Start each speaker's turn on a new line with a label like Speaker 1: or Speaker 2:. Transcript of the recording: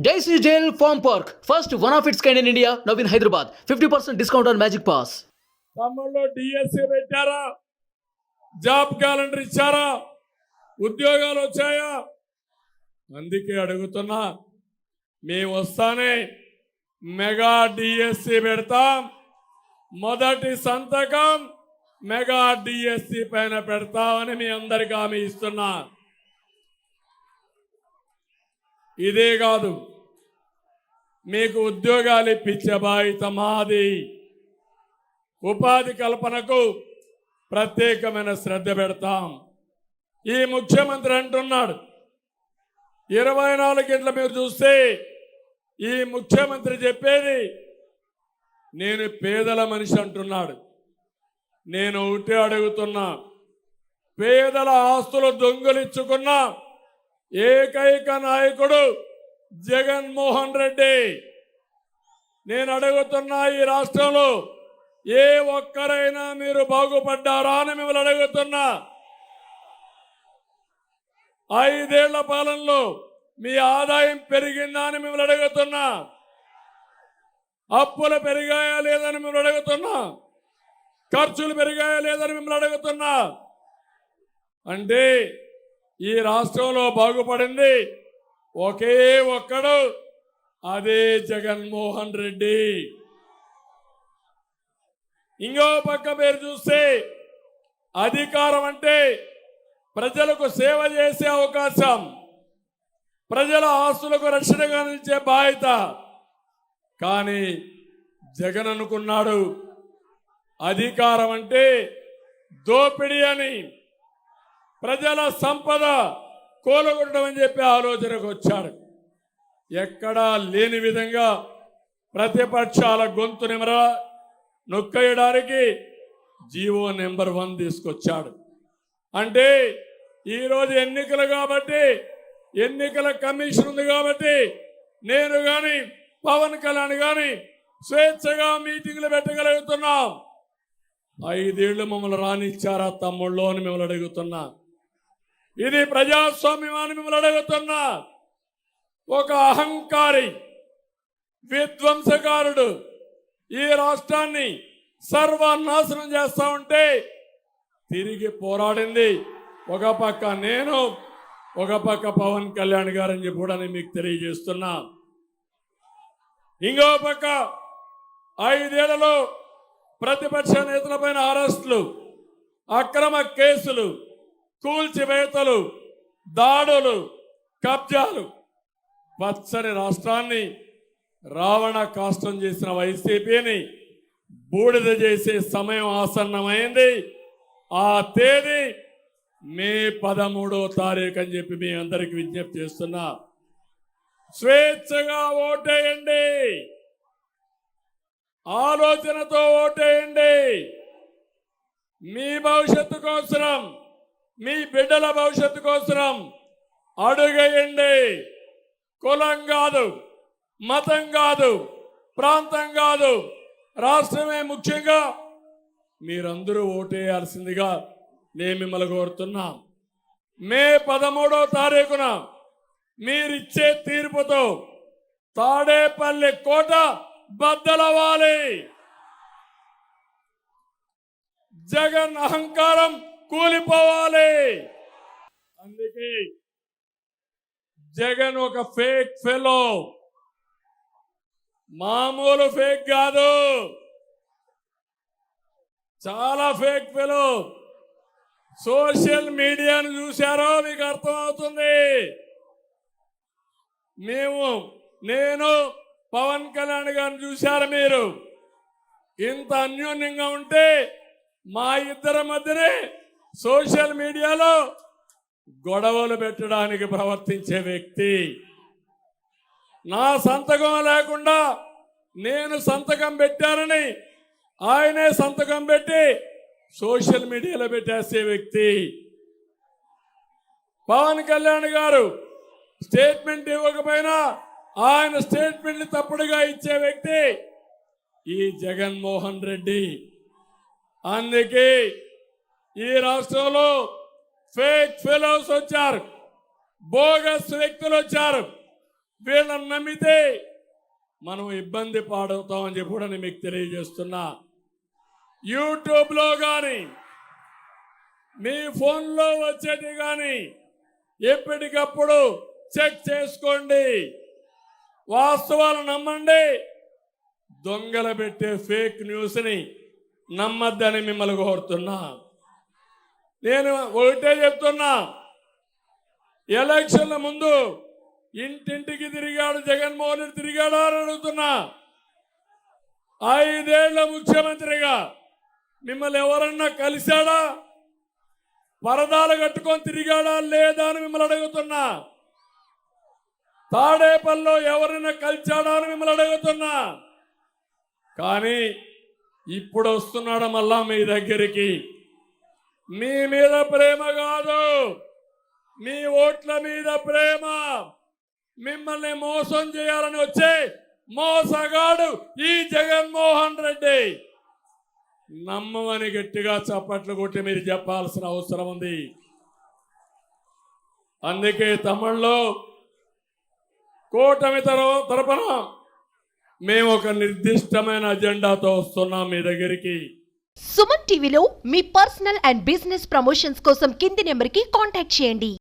Speaker 1: Daisy Jail Farm Park, first one of its kind in India, now in Hyderabad. 50% discount on Magic Pass.
Speaker 2: ఖమ్మంలో DSC పెట్టారా? Job calendar ఇచ్చారా? ఉద్యోగాలు వచ్చాయా? అందుకే అడుగుతున్నా, మేము వస్తానే మెగా డిఎస్సి పెడతాం. మొదటి సంతకం మెగా డిఎస్సి పైన పెడతామని మీ అందరికీ హామీ ఇస్తున్నా. ఇదే కాదు, మీకు ఉద్యోగాలు ఇప్పించే బాధ్యత మాది. ఉపాధి కల్పనకు ప్రత్యేకమైన శ్రద్ధ పెడతాం. ఈ ముఖ్యమంత్రి అంటున్నాడు 24 గంటల మీరు చూస్తే ఈ ముఖ్యమంత్రి చెప్పేది నేను పేదల మనిషి అంటున్నాడు. నేను ఒకటే అడుగుతున్నా, పేదల ఆస్తులు దొంగలించుకున్న ఏకైక నాయకుడు జగన్మోహన్ రెడ్డి. నేను అడుగుతున్నా, ఈ రాష్ట్రంలో ఏ ఒక్కరైనా మీరు బాగుపడ్డారా అని మిమ్మల్ని అడుగుతున్నా. 5 ఏళ్ల పాలనలో మీ ఆదాయం పెరిగిందా అని మిమ్మల్ని అడుగుతున్నా. అప్పులు పెరిగాయా లేదని మిమ్మల్ని అడుగుతున్నా. ఖర్చులు పెరిగాయా లేదని మిమ్మల్ని అడుగుతున్నా. అంటే ఈ రాష్ట్రంలో బాగుపడింది ఒకే ఒక్కడు, అదే జగన్మోహన్ రెడ్డి. ఇంకో పక్క మీరు చూస్తే అధికారం అంటే ప్రజలకు సేవ చేసే అవకాశం, ప్రజల ఆస్తులకు రక్షణగా నిలిచే బాధ్యత. కానీ జగన్ అనుకున్నాడు అధికారం అంటే దోపిడీ అని, ప్రజల సంపద కూలగొట్టడం అని చెప్పి ఆలోచనకు వచ్చాడు. ఎక్కడా లేని విధంగా ప్రతిపక్షాల గొంతు నొక్కేయడానికి జీవో నెంబర్ 1 తీసుకొచ్చాడు. అంటే ఈరోజు ఎన్నికలు కాబట్టి, ఎన్నికల కమిషన్ ఉంది కాబట్టి నేను కానీ పవన్ కళ్యాణ్ కానీ స్వేచ్ఛగా మీటింగ్లు పెట్టగలుగుతున్నాం. 5 ఏళ్లు మమ్మల్ని రానిచ్చారా తమ్ముళ్ళు అని మిమ్మల్ని అడుగుతున్నా. ఇది ప్రజాస్వామ్యమని మిమ్మల్ని అడుగుతున్నా. ఒక అహంకారి విధ్వంసకారుడు ఈ రాష్ట్రాన్ని సర్వనాశనం చేస్తా ఉంటే తిరిగి పోరాడింది ఒక పక్క నేను, ఒక పక్క పవన్ కళ్యాణ్ గారని చెప్పి కూడా మీకు తెలియజేస్తున్నా. ఇంకో పక్క 5 ఏళ్లలో ప్రతిపక్ష నేతలపైన అరెస్టులు, అక్రమ కేసులు, కూల్చివేతలు, దాడులు, కబ్జాలు, పచ్చని రాష్ట్రాన్ని రావణ కాష్టం చేసిన వైసీపీని బూడిద చేసే సమయం ఆసన్నమైంది. ఆ తేదీ మే 13వ తారీఖు అని చెప్పి మీ అందరికి విజ్ఞప్తి చేస్తున్నా. స్వేచ్ఛగా ఓటేయండి, ఆలోచనతో ఓటేయండి. మీ భవిష్యత్తు కోసరం, మీ బిడ్డల భవిష్యత్తు కోసరం అడుగేయండి. కులం కాదు, మతం కాదు, ప్రాంతం కాదు, రాష్ట్రమే ముఖ్యంగా మీరందరూ ఓటేయాల్సిందిగా నేను మిమ్మల్ని కోరుతున్నా. మే 13వ తారీఖున మీరిచ్చే తీర్పుతో తాడేపల్లి కోట బద్దలవ్వాలి. జగన్ అహంకారం కూలిపోవాలి. అందుకే జగన్ ఒక ఫేక్ ఫెలో, మామూలు ఫేక్ కాదు, చాలా ఫేక్ ఫెలో. సోషల్ మీడియాను చూశారో మీకు అర్థమవుతుంది. నేను పవన్ కళ్యాణ్ గారిని చూశారు మీరు. ఇంత అన్యోన్యంగా ఉంటే మా ఇద్దరి మధ్యనే సోషల్ మీడియాలో గొడవలు పెట్టడానికి ప్రవర్తించే వ్యక్తి. నా సంతకం లేకుండా నేను సంతకం పెట్టానని ఆయనే సంతకం పెట్టి సోషల్ మీడియాలో పెట్టేసే వ్యక్తి. పవన్ కళ్యాణ్ గారు స్టేట్మెంట్ ఇవ్వకపోయినా ఆయన స్టేట్మెంట్ తప్పుడుగా ఇచ్చే వ్యక్తి ఈ జగన్మోహన్ రెడ్డి. అందుకే ఈ రాష్ట్రంలో ఫేక్ ఫెలోస్ వచ్చారు, బోగస్ వ్యక్తులు వచ్చారు. వీళ్ళని నమ్మితే మనం ఇబ్బంది పాడవుతామని చెప్పి కూడా నేను మీకు తెలియజేస్తున్నా. యూట్యూబ్లో కానీ మీ ఫోన్లో వచ్చేటి కానీ ఎప్పటికప్పుడు చెక్ చేసుకోండి, వాస్తవాలు నమ్మండి. దొంగలు పెట్టే ఫేక్ న్యూస్ని నమ్మద్దని మిమ్మల్ని కోరుతున్నా. నేను ఒకటే చెప్తున్నా, ఎలక్షన్ల ముందు ఇంటింటికి తిరిగాడు జగన్మోహన్ రెడ్డి, తిరిగాడా అని అడుగుతున్నా. 5 ఏళ్ల ముఖ్యమంత్రిగా మిమ్మల్ని ఎవరన్నా కలిశాడా? పరదాలు కట్టుకొని తిరిగాడా లేదా అని మిమ్మల్ని అడుగుతున్నా. తాడేపల్లిలో ఎవరైనా కలిశాడా అని మిమ్మల్ని అడుగుతున్నా. కానీ ఇప్పుడు వస్తున్నాడు మళ్ళా మీ దగ్గరికి. మీ మీద ప్రేమ కాదు, మీ ఓట్ల మీద ప్రేమ. మిమ్మల్ని మోసం చేయాలని వచ్చే మోసగాడు ఈ జగన్మోహన్ రెడ్డి. నమ్మమని గట్టిగా చప్పట్లు కొట్టి మీరు చెప్పాల్సిన అవసరం ఉంది. అందుకే తమిళ్లో కూటమి తరపున మేము ఒక నిర్దిష్టమైన అజెండాతో వస్తున్నాం మీ దగ్గరికి.
Speaker 3: సుమన్ టీవీలో మీ పర్సనల్ అండ్ బిజినెస్ ప్రమోషన్స్ కోసం కింది నెంబర్కి కాంటాక్ట్ చేయండి.